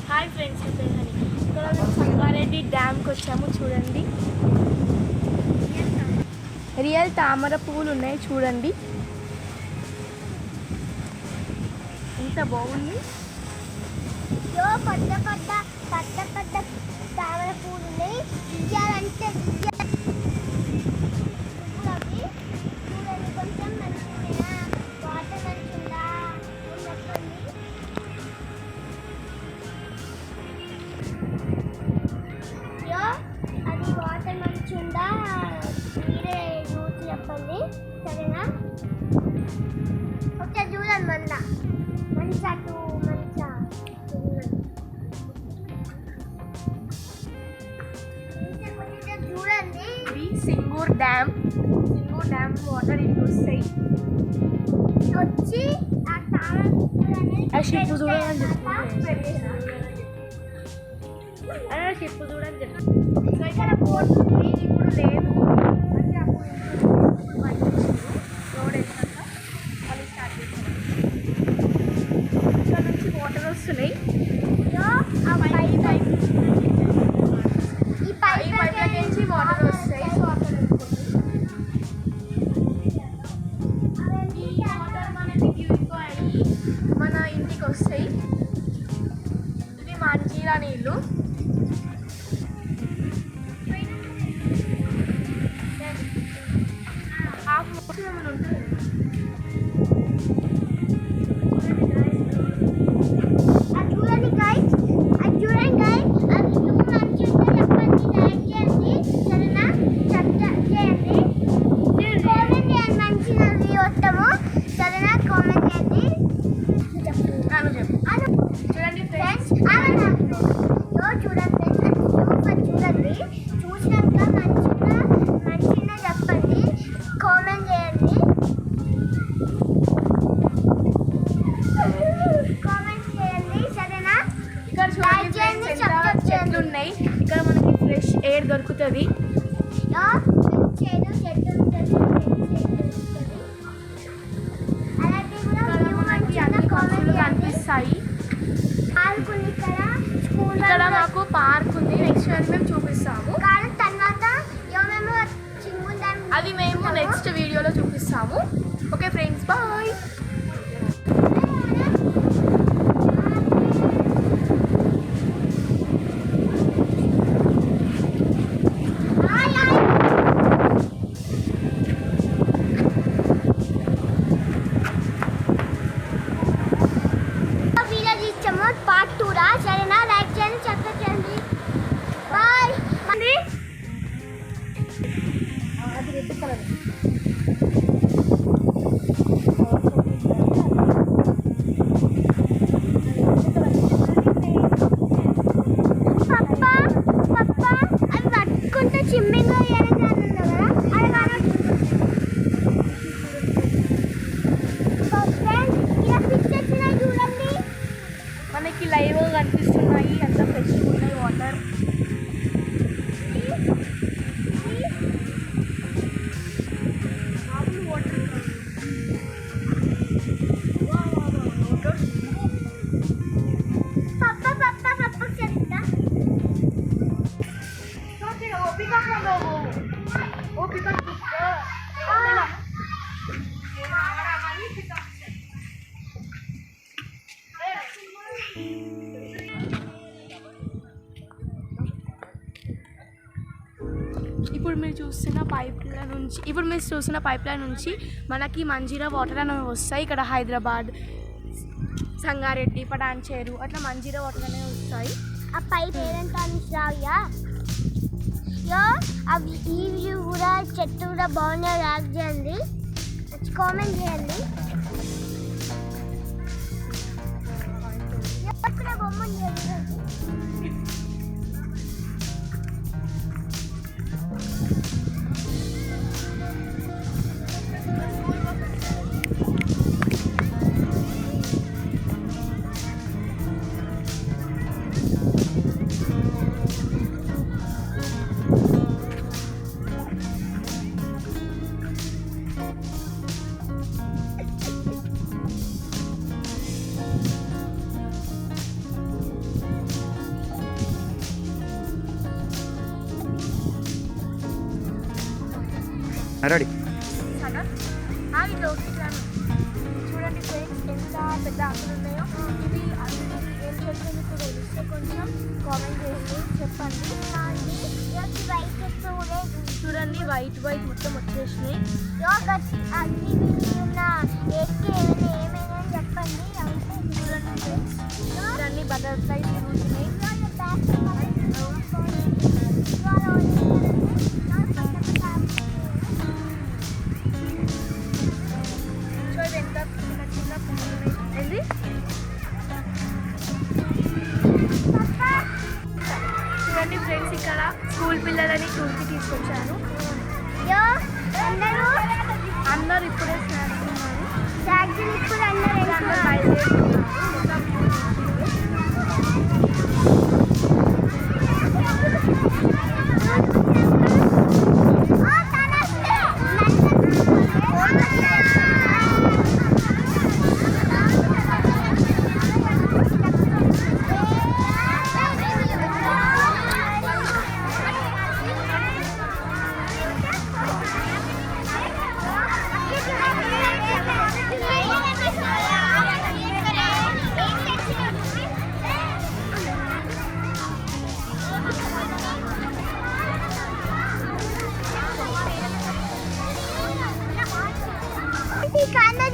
Hi friends, ఇక్కడ మేము సంగారెడ్డి డ్యామ్కి వచ్చాము. చూడండి, రియల్ తామర పువ్వులు ఉన్నాయి. చూడండి ఎంత బాగుంది. పెద్ద పెద్ద తామర పువ్వులు ఉన్నాయి. ఇయ్యాలంటే కొంచెం మంచిగా వాటర్ మంచిగా అది వాటర్ మంచిగా మీరే చూసి చెప్పండి, సరేనా? ఒకసారి చూడండి, మంచిగా చూడండి. ఇది సింగూర్ డ్యామ్ వాటర్ ఇటు వస్తాయి. వచ్చి ఆ తామర షిప్ చూడని షిప్ చూడని చెప్పి ఇక్కడ పోతుంది. ఇప్పుడు లేదు. రోడ్ వేసాక మళ్ళీ స్టార్ట్ చేస్తాం. ఇక్కడ నుంచి వాటర్ వస్తున్నాయి. ఈ పైప్ నుంచి వాటర్ వస్తాయి. సో అక్కడ ఈ వాటర్ మనకి ప్యూరిఫై అయ్యి మన ఇంటికి వస్తాయి. ఇవి మంజీరా నీళ్ళు. చూడండి ఫ్రెండ్స్, చూసినాక మంచిగా చెప్పండి, కామెంట్ చేయండి. సరేనా? ఇక్కడ చూడండి ఎంత చెట్లు ఉన్నాయి. ఇక్కడ మనకి ఫ్రెష్ ఎయిర్ దొరుకుతుంది. కనిపిస్తాయి. ఇక్కడ మాకు పార్క్ ఉంది. నెక్స్ట్ మేము చూపిస్తాము. అది మేము నెక్స్ట్ వీడియోలో చూపిస్తాము. Okay friends, bye. పార్ట్ 2 రా, సరేనా? లైక్ చేయండి, సబ్స్క్రైబ్ చేయండి. బాయ్. పప్పా అవి పట్టుకుంటే చిమ్మింగ్ మనకి లైవ్ కనిపిస్తున్నాయి. అంత ఫ్రెష్ ఉన్నాయి వాటర్. ఇప్పుడు మీరు చూస్తున్న పైప్ లైన్ నుంచి మనకి మంజీరా వాటర్ అనేవి వస్తాయి. ఇక్కడ హైదరాబాద్, సంగారెడ్డి, పటాన్చేరు అట్లా మంజీరా వాటర్ అనేవి వస్తాయి. ఆ పైప్ ఏదంతా రావ్యా అవి ఇవి కూడా చెట్టు కూడా బాగున్నాయి. లైక్ చేయండి, కామెంట్ చేయండి. బొమ్మ రెడీ సగం ఆగి చూడండి ఫ్రెండ్స్ ఎంత పెద్ద ఆకులు ఉన్నాయో. ఇది అసలు ఏం చెప్తే మీకు తెలిస్తే కొంచెం కామెంట్ చేసి చెప్పండి. వైట్ చెట్టు చూడండి వైట్ వైట్ మొత్తం వచ్చేసినాయి. అగ్ని ఉన్న ఎక్కి ఏమైనా చెప్పండి. చూడండి ఫ్రెండ్స్ చూడండి బటర్ఫ్లైస్ తిరుగుతున్నాయి. సో ఇది ఎంత చిన్న చిన్న పువ్వులు ఏంది చూడండి ఫ్రెండ్స్ ఇక్కడ స్కూల్ పిల్లలని టూర్కి తీసుకొచ్చాను. అందరూ ఇప్పుడే స్నాక్స్ ఉన్నారు. ఇప్పుడు అందరూ బయలుదేరుతున్నారు.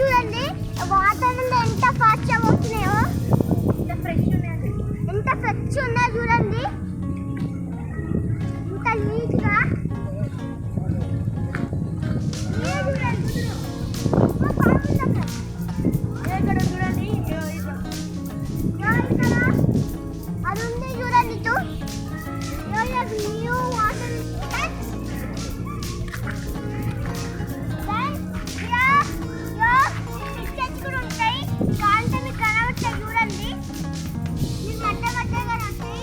చూడండి వాటర్ ఎంత ఫాస్ట్ అవుతున్నాయో, ఎంత ఫ్రెష్ ఉన్నాయో చూడండి, ఇంత నీట్గా. ఇక్కడ చూడండి అది ఉంది చూడండి. న్యూ వాటర్ కూడా ఉంటాయి. కాంటే మీకు కనబడతాయి చూడండి. మీరు మట్ట కనబడతాయి.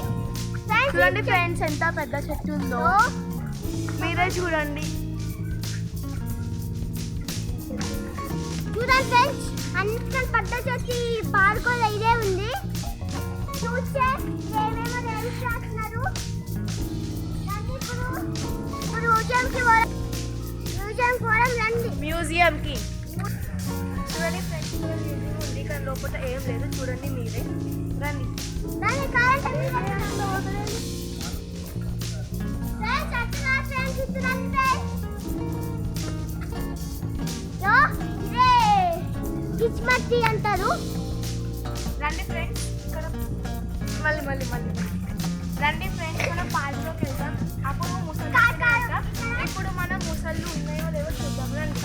చూడండి ఫ్రెండ్స్ ఎంత పెద్ద చెట్టు ఉందో మీరే చూడండి. చూడండి ఫ్రెండ్స్ అంత పెద్ద చెట్టు పార్కులో ఇదే ఉంది. చూస్తే ఏమేమో రాస్తున్నారు. ఇప్పుడు మ్యూజియంకి పోవడం రండి. మ్యూజియంకి చూడండి ఫ్రెండ్స్ మ్యూజియం ఉంది ఇక్కడ లోపల ఏం లేదు. చూడండి మీరే రండి. దాని కారణం కిచ్మట్టి అంటారు. రండి ఫ్రెండ్స్ ఇక్కడ మళ్ళీ రండి ఫ్రెండ్స్ మనం పార్క్లోకి వెళ్దాం. అప్పుడు ముసళ్ళు ఉన్నాయట. ఇప్పుడు మనం ముసళ్ళు ఉన్నాయో లేవో చూద్దాం రండి.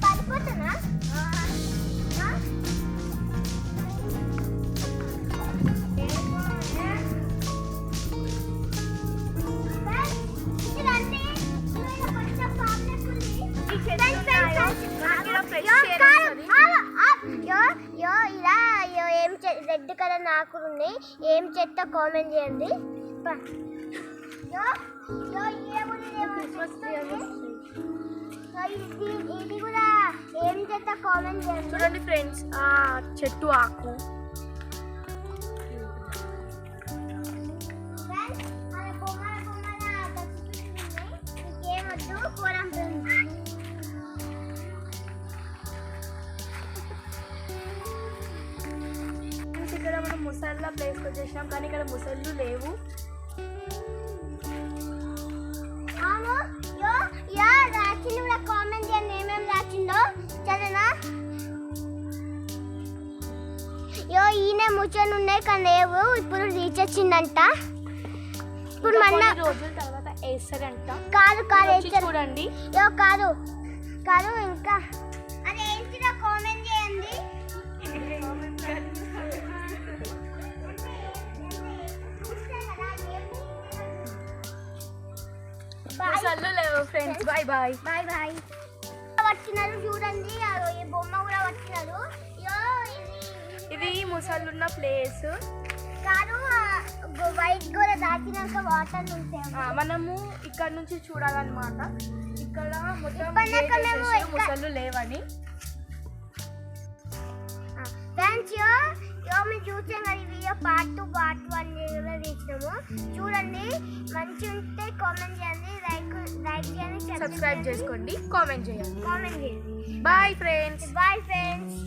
పడిపోతున్నా రెడ్ కలర్ ఆకులు ఉన్నాయి. ఏం చెత్త కామెంట్ చేయండి. ఇది కూడా ఏం చెత్త కామెంట్ చేయండి. చూడండి ఫ్రెండ్స్ ఆ చెట్టు ఆకు ఇక్కడ మనం ముసళ్ళ ప్లేస్కి వచ్చేసాం కానీ ఇక్కడ ముసళ్ళు లేవు. రాసింది కూడా కామెంట్ చేయండి ఏమేమి రాసిందో చదవనా. ఈయన ముచ్చని ఉన్నాయి కానీ లేవు. ఇప్పుడు రీచ్ వచ్చిందంట. ఇప్పుడు మన రోజుల తర్వాత వేస్తారంట. కాదు వేస్తారు చూడండి. కాదు ఇంకా అది ఏంటిదో కామెంట్ చేయండి. ముసళ్ళు లేవు ఫ్రెండ్స్. బాయ్ వచ్చినారు చూడండి. ఈ బొమ్మ కూడా వచ్చినారు. ఇది ముసళ్ళున్న ప్లేస్. కాదు వైట్ గోడ దాటినాక వాటర్ ఉంటాయి. మనము ఇక్కడ నుంచి చూడాలన్నమాట. ఇక్కడ మొత్తం ముసళ్ళు లేవని. ఫ్రెండ్స్ మేము చూసాం కదా, ఈ వీడియో పార్ట్ 2 పార్ట్ 1 కూడా తీసినాము. చూడండి, మంచి ఉంటే కామెంట్ చేయండి, లైక్ చేయండి, సబ్స్క్రైబ్ చేసుకోండి, కామెంట్ చేయండి. కామెంట్ చేయండి. Bye friends. Bye friends.